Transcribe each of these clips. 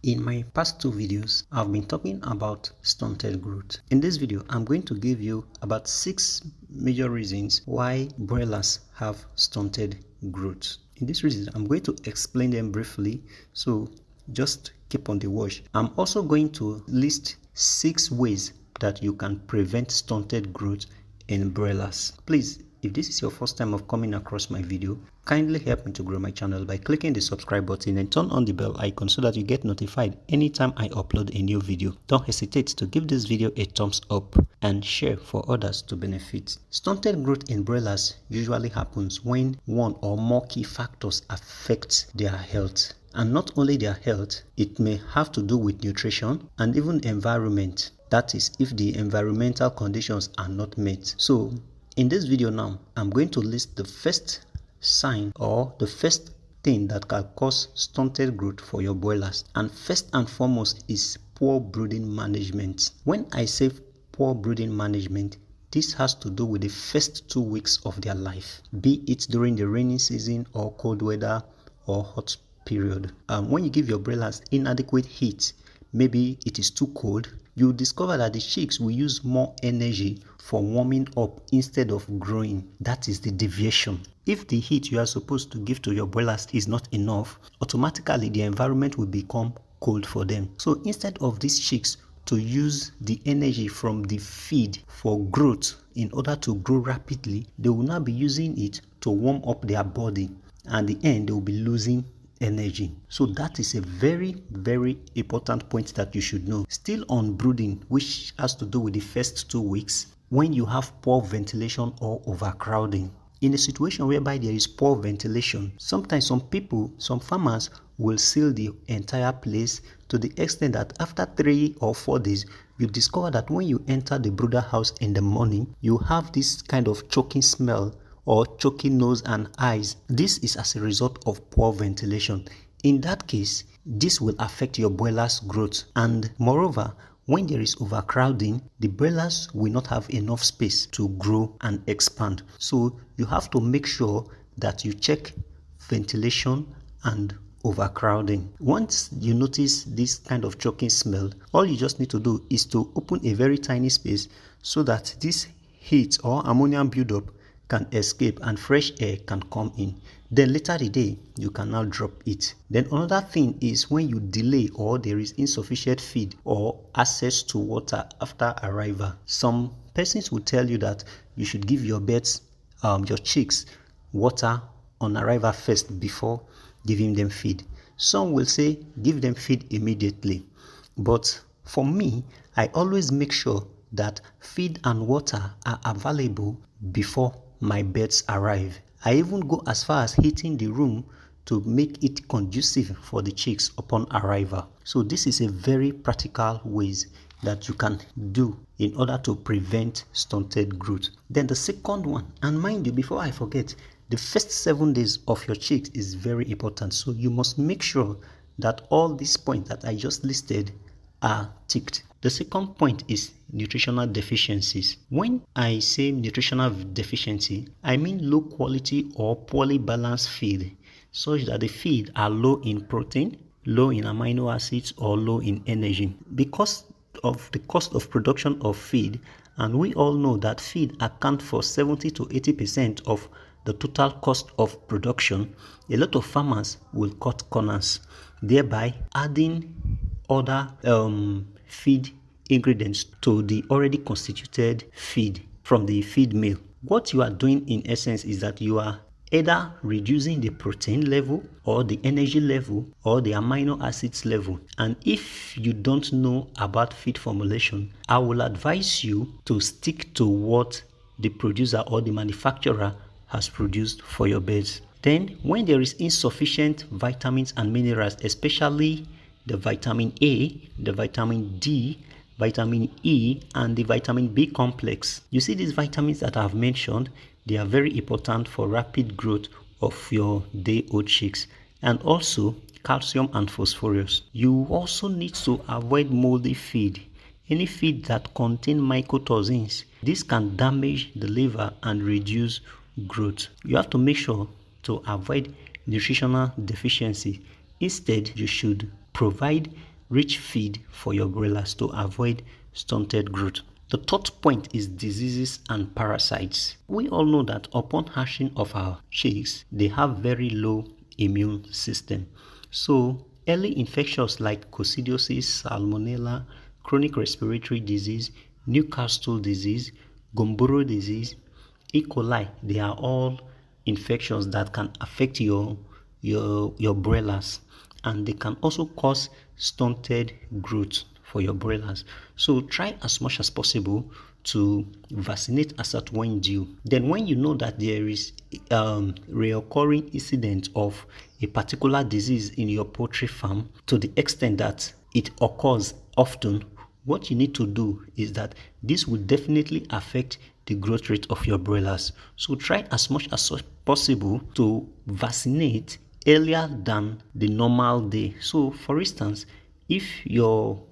In my past two videos, I've been talking about stunted growth. In this video, I'm going to give you about 6 major reasons why broilers have stunted growth. In this reason, I'm going to explain them briefly, so just keep on the watch. I'm also going to list 6 ways that you can prevent stunted growth in broilers. Please, if this is your first time of coming across my video, kindly help me to grow my channel by clicking the subscribe button and turn on the bell icon so that you get notified anytime I upload a new video. Don't hesitate to give this video a thumbs up and share for others to benefit. Stunted growth in broilers usually happens when one or more key factors affect their health. And not only their health, it may have to do with nutrition and even environment. That is, if the environmental conditions are not met. So in this video now, I'm going to list the first sign or the first thing that can cause stunted growth for your broilers. And first and foremost is poor brooding management. When I say poor brooding management, this has to do with the first 2 weeks of their life, be it during the rainy season or cold weather or hot period. When you give your broilers inadequate heat, maybe it is too cold, you discover that the chicks will use more energy for warming up instead of growing. That is the deviation. If the heat you are supposed to give to your broilers is not enough, automatically the environment will become cold for them. So instead of these chicks to use the energy from the feed for growth in order to grow rapidly, they will now be using it to warm up their body, and in the end they will be losing energy. So that is a very important point that you should know. Still on brooding, which has to do with the first 2 weeks, when you have poor ventilation or overcrowding. In a situation whereby there is poor ventilation, sometimes some farmers will seal the entire place to the extent that after 3 or 4 days, you discover that when you enter the brooder house in the morning, you have this kind of choking smell or choking nose and eyes. This is as a result of poor ventilation. In that case, this will affect your broilers' growth. And moreover, when there is overcrowding, the broilers will not have enough space to grow and expand. So you have to make sure that you check ventilation and overcrowding. Once you notice this kind of choking smell, all you just need to do is to open a very tiny space so that this heat or ammonium buildup can escape and fresh air can come in. Then later the day, you can now drop it. Then another thing is when you delay or there is insufficient feed or access to water after arrival. Some persons will tell you that you should give your birds, your chicks, water on arrival first before giving them feed. Some will say give them feed immediately. But for me, I always make sure that feed and water are available before my birds arrive. I even go as far as heating the room to make it conducive for the chicks upon arrival. So this is a very practical ways that you can do in order to prevent stunted growth. Then the second one, and mind you, before I forget, the first 7 days of your chicks is very important. So you must make sure that all these points that I just listed are ticked. The second point is nutritional deficiencies. When I say nutritional deficiency, I mean low quality or poorly balanced feed, such that the feed are low in protein, low in amino acids, or low in energy. Because of the cost of production of feed, and we all know that feed accounts for 70 to 80% of the total cost of production, a lot of farmers will cut corners, thereby adding other feed ingredients to the already constituted feed from the feed mill. What you are doing in essence is that you are either reducing the protein level or the energy level or the amino acids level. And if you don't know about feed formulation, I will advise you to stick to what the producer or the manufacturer has produced for your birds. Then when there is insufficient vitamins and minerals, especially the vitamin A, the vitamin D, vitamin E, and the vitamin B complex. You see these vitamins that I have mentioned, they are very important for rapid growth of your day-old chicks. And also calcium and phosphorus. You also need to avoid moldy feed. Any feed that contains mycotoxins, this can damage the liver and reduce growth. You have to make sure to avoid nutritional deficiency. Instead, you should provide rich feed for your broilers to avoid stunted growth. The third point is diseases and parasites. We all know that upon hatching of our chicks, they have very low immune system. So early infections like coccidiosis, salmonella, chronic respiratory disease, Newcastle disease, Gumboro disease, E. coli, they are all infections that can affect your broilers, and they can also cause stunted growth for your broilers. So try as much as possible to vaccinate as at when due. Then when you know that there is reoccurring incident of a particular disease in your poultry farm to the extent that it occurs often, what you need to do is that this will definitely affect the growth rate of your broilers. So try as much as possible to vaccinate earlier than the normal day. So for instance, if your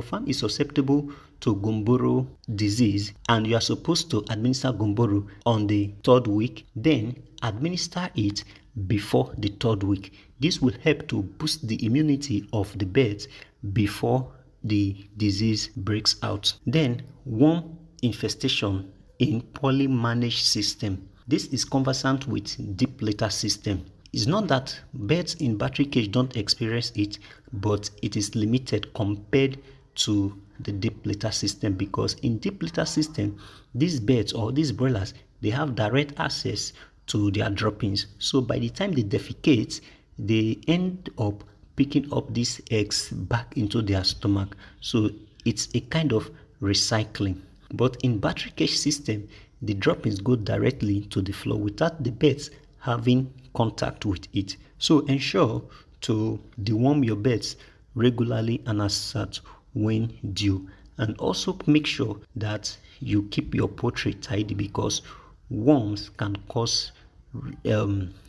farm is susceptible to Gumboro disease and you are supposed to administer Gumboro on the third week, then administer it before the third week. This will help to boost the immunity of the birds before the disease breaks out. Then worm infestation in poorly managed system. This is conversant with deep litter system. It's not that birds in battery cage don't experience it, but it is limited compared to the deep litter system, because in deep litter system, these birds or these broilers, they have direct access to their droppings. So by the time they defecate, they end up picking up these eggs back into their stomach. So it's a kind of recycling. But in battery cage system, the droppings go directly to the floor without the birds having contact with it. So ensure to deworm your birds regularly and as such when due. And also make sure that you keep your poultry tidy, because worms can cause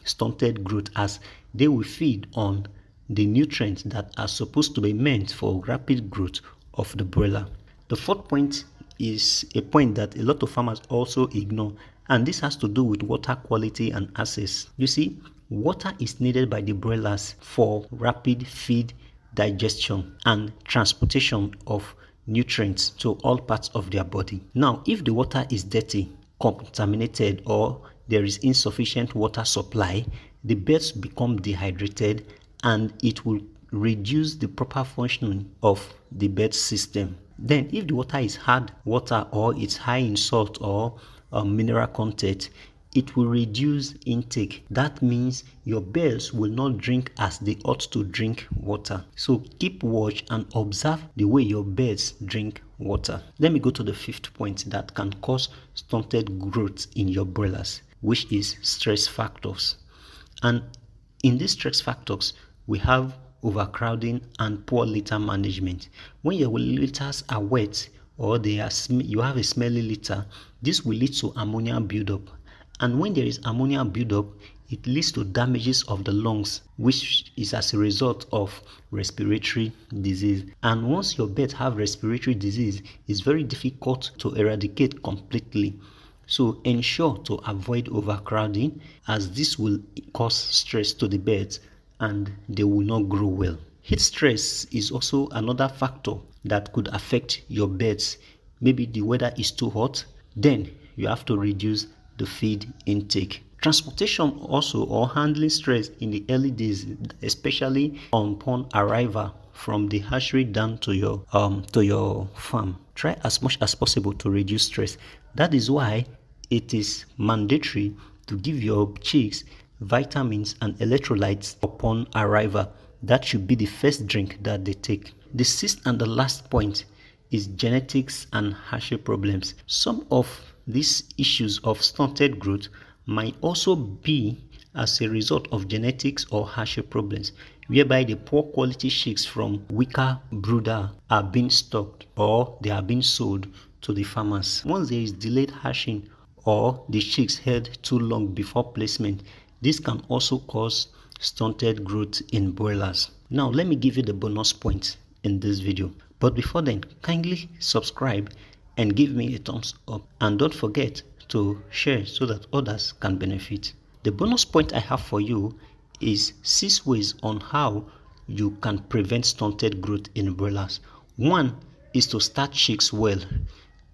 stunted growth, as they will feed on the nutrients that are supposed to be meant for rapid growth of the broiler. The fourth point is a point that a lot of farmers also ignore, and this has to do with water quality and access. You see, water is needed by the broilers for rapid feed digestion and transportation of nutrients to all parts of their body. Now, if the water is dirty, contaminated, or there is insufficient water supply, the birds become dehydrated and it will reduce the proper functioning of the bird system. Then if the water is hard water or it's high in salt or mineral content, it will reduce intake. That means your birds will not drink as they ought to drink water. So keep watch and observe the way your birds drink water. Let me go to the fifth point that can cause stunted growth in your broilers, which is stress factors. And in these stress factors, we have overcrowding and poor litter management. When your litters are wet or you have a smelly litter, this will lead to ammonia buildup. And when there is ammonia buildup, it leads to damages of the lungs, which is as a result of respiratory disease. And once your birds have respiratory disease, it's very difficult to eradicate completely. So ensure to avoid overcrowding, as this will cause stress to the birds and they will not grow well. Heat stress is also another factor that could affect your birds. Maybe the weather is too hot, then you have to reduce the feed intake. Transportation also, or handling stress in the early days, especially upon arrival from the hatchery down to your farm. Try as much as possible to reduce stress. That is why it is mandatory to give your chicks vitamins and electrolytes upon arrival. That should be the first drink that they take. The sixth and the last point is genetics and hatchery problems. Some of these issues of stunted growth might also be as a result of genetics or hatchery problems, whereby the poor quality chicks from weaker brooder are being stocked or they are being sold to the farmers. Once there is delayed hatching or the chicks held too long before placement, this can also cause stunted growth in broilers. Now let me give you the bonus points in this video. But before then, kindly subscribe and give me a thumbs up, and don't forget to share so that others can benefit. The bonus point I have for you is 6 ways on how you can prevent stunted growth in broilers. One is to start chicks well.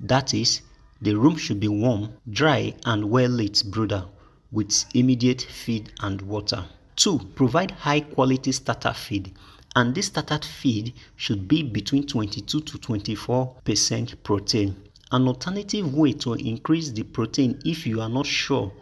That is, the room should be warm, dry, and well lit brooder with immediate feed and water. 2. Provide high quality starter feed, and this starter feed should be between 22 to 24% protein. An alternative way to increase the protein if you are not sure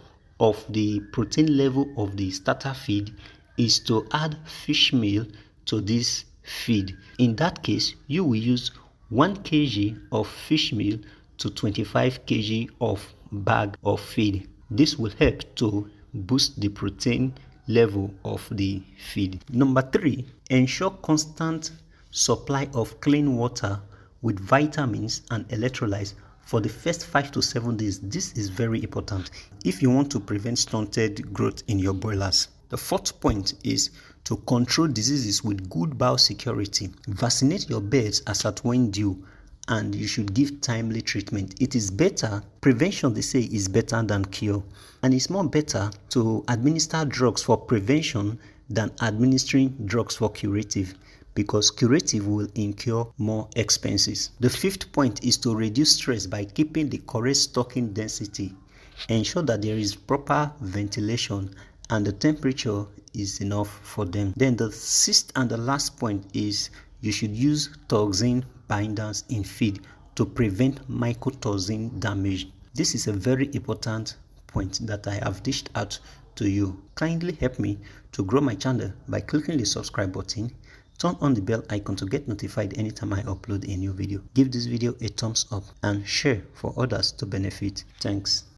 of the protein level of the starter feed is to add fish meal to this feed. In that case, you will use 1 kg of fish meal to 25 kg of bag of feed. This will help to boost the protein level of the feed. Number 3, ensure constant supply of clean water with vitamins and electrolytes for the first 5 to 7 days. This is very important if you want to prevent stunted growth in your broilers. The 4th point is to control diseases with good biosecurity. Vaccinate your birds as at when due, and you should give timely treatment. It is better, prevention they say is better than cure, and it's more better to administer drugs for prevention than administering drugs for curative, because curative will incur more expenses. The 5th point is to reduce stress by keeping the correct stocking density. Ensure that there is proper ventilation and the temperature is enough for them. Then the 6th and the last point is you should use toxin binders in feed to prevent mycotoxin damage. This is a very important point that I have dished out to you. Kindly help me to grow my channel by clicking the subscribe button. Turn on the bell icon to get notified anytime I upload a new video. Give this video a thumbs up and share for others to benefit. Thanks.